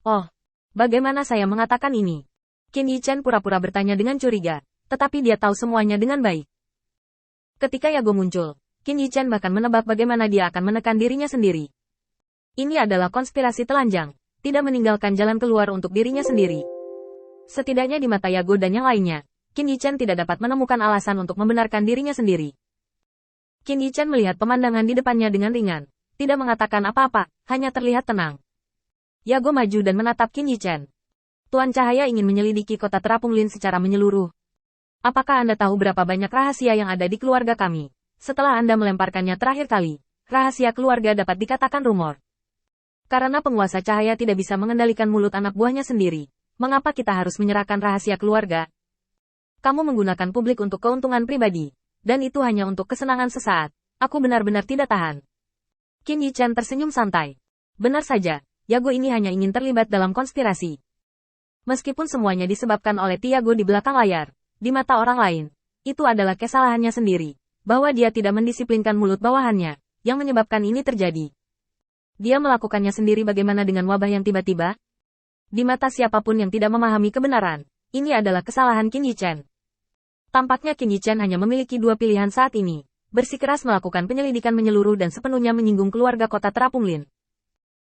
Oh, bagaimana saya mengatakan ini? Qin Yichen pura-pura bertanya dengan curiga, tetapi dia tahu semuanya dengan baik. Ketika Yago muncul, Qin Yichen bahkan menebak bagaimana dia akan menekan dirinya sendiri. Ini adalah konspirasi telanjang, tidak meninggalkan jalan keluar untuk dirinya sendiri. Setidaknya di mata Yago dan yang lainnya, Qin Yichen tidak dapat menemukan alasan untuk membenarkan dirinya sendiri. Qin Yichen melihat pemandangan di depannya dengan ringan, tidak mengatakan apa-apa, hanya terlihat tenang. Yago maju dan menatap Qin Yichen. Tuan Cahaya ingin menyelidiki kota terapung Lin secara menyeluruh. Apakah Anda tahu berapa banyak rahasia yang ada di keluarga kami? Setelah Anda melemparkannya terakhir kali, rahasia keluarga dapat dikatakan rumor. Karena penguasa cahaya tidak bisa mengendalikan mulut anak buahnya sendiri, mengapa kita harus menyerahkan rahasia keluarga? Kamu menggunakan publik untuk keuntungan pribadi, dan itu hanya untuk kesenangan sesaat. Aku benar-benar tidak tahan. Qin Yichen tersenyum santai. Benar saja, Yago ini hanya ingin terlibat dalam konspirasi. Meskipun semuanya disebabkan oleh Tiago di belakang layar, di mata orang lain, itu adalah kesalahannya sendiri, bahwa dia tidak mendisiplinkan mulut bawahannya, yang menyebabkan ini terjadi. Dia melakukannya sendiri. Bagaimana dengan wabah yang tiba-tiba? Di mata siapapun yang tidak memahami kebenaran, ini adalah kesalahan Qin Yichen. Tampaknya Qin Yichen hanya memiliki dua pilihan saat ini, bersikeras melakukan penyelidikan menyeluruh dan sepenuhnya menyinggung keluarga kota terapung Lin.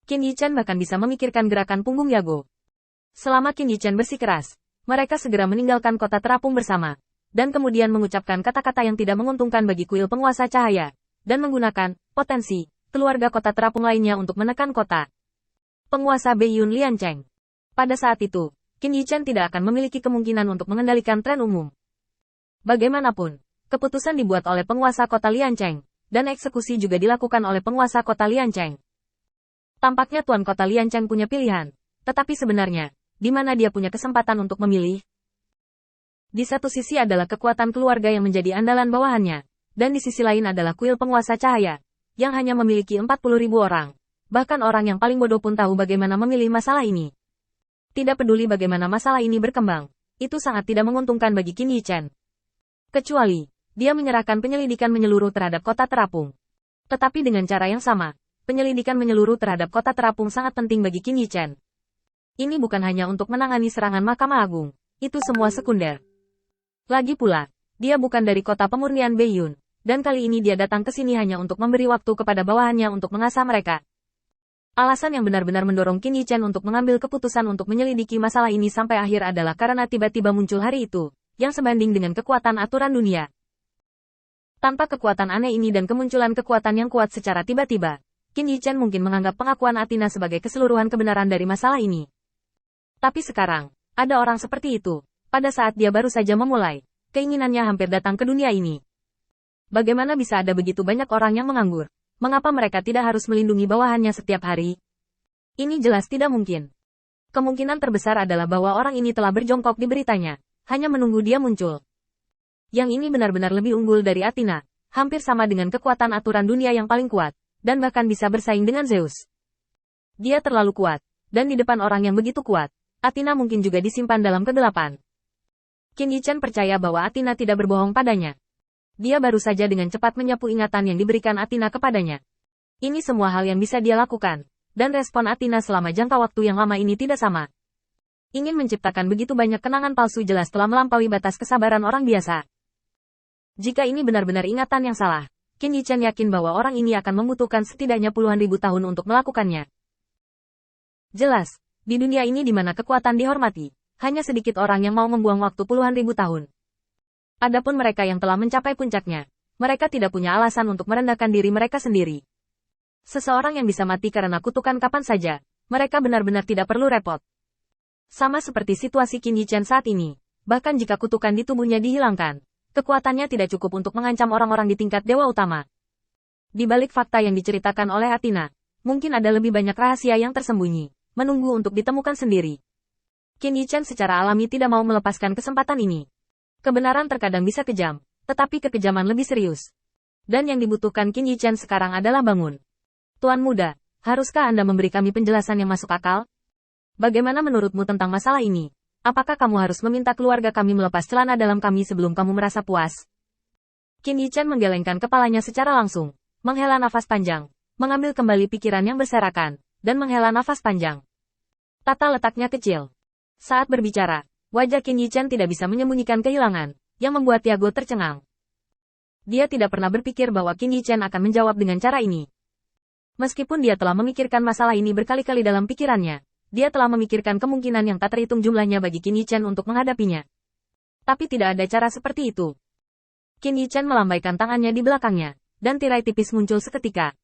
Qin Yichen bahkan bisa memikirkan gerakan punggung Yago. Selama Qin Yichen bersikeras, mereka segera meninggalkan kota terapung bersama, dan kemudian mengucapkan kata-kata yang tidak menguntungkan bagi kuil penguasa cahaya, dan menggunakan potensi keluarga kota terapung lainnya untuk menekan kota penguasa Beiyun Liancheng. Pada saat itu, Qin Yichen tidak akan memiliki kemungkinan untuk mengendalikan tren umum. Bagaimanapun, keputusan dibuat oleh penguasa kota Liancheng, dan eksekusi juga dilakukan oleh penguasa kota Liancheng. Tampaknya Tuan Kota Liancheng punya pilihan, tetapi sebenarnya, di mana dia punya kesempatan untuk memilih? Di satu sisi adalah kekuatan keluarga yang menjadi andalan bawahannya, dan di sisi lain adalah kuil penguasa cahaya, yang hanya memiliki 40.000 orang. Bahkan orang yang paling bodoh pun tahu bagaimana memilih masalah ini. Tidak peduli bagaimana masalah ini berkembang, itu sangat tidak menguntungkan bagi Qin Yichen. Kecuali, dia menyerahkan penyelidikan menyeluruh terhadap kota terapung. Tetapi dengan cara yang sama, penyelidikan menyeluruh terhadap kota terapung sangat penting bagi Qin Yichen. Ini bukan hanya untuk menangani serangan Mahkamah Agung, itu semua sekunder. Lagi pula, dia bukan dari kota pemurnian Beiyun, dan kali ini dia datang ke sini hanya untuk memberi waktu kepada bawahannya untuk mengasah mereka. Alasan yang benar-benar mendorong Qin Yichen untuk mengambil keputusan untuk menyelidiki masalah ini sampai akhir adalah karena tiba-tiba muncul hari itu, yang sebanding dengan kekuatan aturan dunia. Tanpa kekuatan aneh ini dan kemunculan kekuatan yang kuat secara tiba-tiba, Qin Yichen mungkin menganggap pengakuan Athena sebagai keseluruhan kebenaran dari masalah ini. Tapi sekarang, ada orang seperti itu, pada saat dia baru saja memulai, keinginannya hampir datang ke dunia ini. Bagaimana bisa ada begitu banyak orang yang menganggur? Mengapa mereka tidak harus melindungi bawahannya setiap hari? Ini jelas tidak mungkin. Kemungkinan terbesar adalah bahwa orang ini telah berjongkok di beritanya, hanya menunggu dia muncul. Yang ini benar-benar lebih unggul dari Athena, hampir sama dengan kekuatan aturan dunia yang paling kuat, dan bahkan bisa bersaing dengan Zeus. Dia terlalu kuat, dan di depan orang yang begitu kuat, Athena mungkin juga disimpan dalam kegelapan. Qin Yichen percaya bahwa Athena tidak berbohong padanya. Dia baru saja dengan cepat menyapu ingatan yang diberikan Athena kepadanya. Ini semua hal yang bisa dia lakukan, dan respon Athena selama jangka waktu yang lama ini tidak sama. Ingin menciptakan begitu banyak kenangan palsu jelas telah melampaui batas kesabaran orang biasa. Jika ini benar-benar ingatan yang salah, Qin Yichen yakin bahwa orang ini akan membutuhkan setidaknya puluhan ribu tahun untuk melakukannya. Jelas, di dunia ini di mana kekuatan dihormati, hanya sedikit orang yang mau membuang waktu puluhan ribu tahun. Adapun mereka yang telah mencapai puncaknya, mereka tidak punya alasan untuk merendahkan diri mereka sendiri. Seseorang yang bisa mati karena kutukan kapan saja, mereka benar-benar tidak perlu repot. Sama seperti situasi Qin Yichen saat ini, bahkan jika kutukan di tubuhnya dihilangkan, kekuatannya tidak cukup untuk mengancam orang-orang di tingkat dewa utama. Di balik fakta yang diceritakan oleh Athena, mungkin ada lebih banyak rahasia yang tersembunyi, menunggu untuk ditemukan sendiri. Qin Yichen secara alami tidak mau melepaskan kesempatan ini. Kebenaran terkadang bisa kejam, tetapi kekejaman lebih serius. Dan yang dibutuhkan Qin Yichen sekarang adalah bangun. Tuan muda, haruskah Anda memberi kami penjelasan yang masuk akal? Bagaimana menurutmu tentang masalah ini? Apakah kamu harus meminta keluarga kami melepas celana dalam kami sebelum kamu merasa puas? Qin Yichen menggelengkan kepalanya secara langsung, menghela nafas panjang, mengambil kembali pikiran yang berserakan, dan menghela nafas panjang. Tata letaknya kecil. Saat berbicara, wajah Qin Yichen tidak bisa menyembunyikan kehilangan, yang membuat Yago tercengang. Dia tidak pernah berpikir bahwa Qin Yichen akan menjawab dengan cara ini. Meskipun dia telah memikirkan masalah ini berkali-kali dalam pikirannya, dia telah memikirkan kemungkinan yang tak terhitung jumlahnya bagi Qin Yichen untuk menghadapinya. Tapi tidak ada cara seperti itu. Qin Yichen melambaikan tangannya di belakangnya, dan tirai tipis muncul seketika.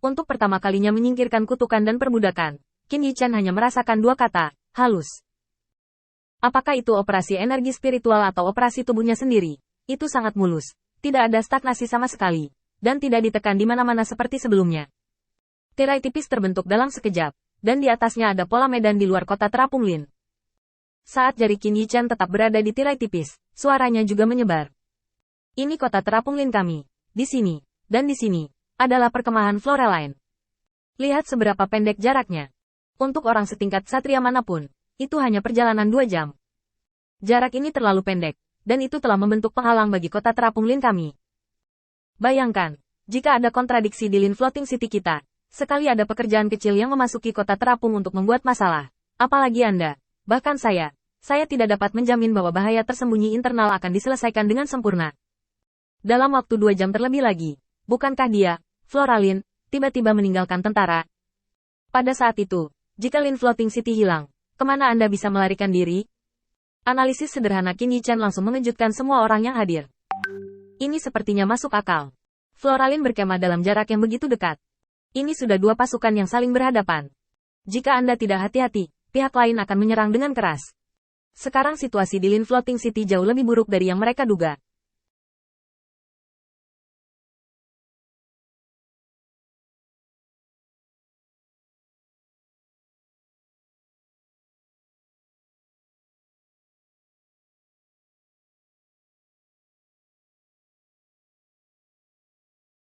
Untuk pertama kalinya menyingkirkan kutukan dan perbudakan, Qin Yichen hanya merasakan dua kata, halus. Apakah itu operasi energi spiritual atau operasi tubuhnya sendiri? Itu sangat mulus, tidak ada stagnasi sama sekali, dan tidak ditekan di mana-mana seperti sebelumnya. Tirai tipis terbentuk dalam sekejap, dan di atasnya ada pola medan di luar kota terapung Lin. Saat jari Qin Yichen tetap berada di tirai tipis, suaranya juga menyebar. Ini kota terapung Lin kami. Di sini, dan di sini, adalah perkemahan Floraline. Lihat seberapa pendek jaraknya. Untuk orang setingkat satria manapun, itu hanya perjalanan 2 jam. Jarak ini terlalu pendek, dan itu telah membentuk penghalang bagi kota terapung Lin kami. Bayangkan, jika ada kontradiksi di Lin Floating City kita, sekali ada pekerjaan kecil yang memasuki kota terapung untuk membuat masalah, apalagi Anda, bahkan saya tidak dapat menjamin bahwa bahaya tersembunyi internal akan diselesaikan dengan sempurna. Dalam waktu 2 jam terlebih lagi, bukankah dia, Floraline, tiba-tiba meninggalkan tentara? Pada saat itu, jika Lin Floating City hilang, kemana Anda bisa melarikan diri? Analisis sederhana Qin Yichen langsung mengejutkan semua orang yang hadir. Ini sepertinya masuk akal. Floraline berkemah dalam jarak yang begitu dekat. Ini sudah 2 pasukan yang saling berhadapan. Jika Anda tidak hati-hati, pihak lain akan menyerang dengan keras. Sekarang situasi di Lin Floating City jauh lebih buruk dari yang mereka duga.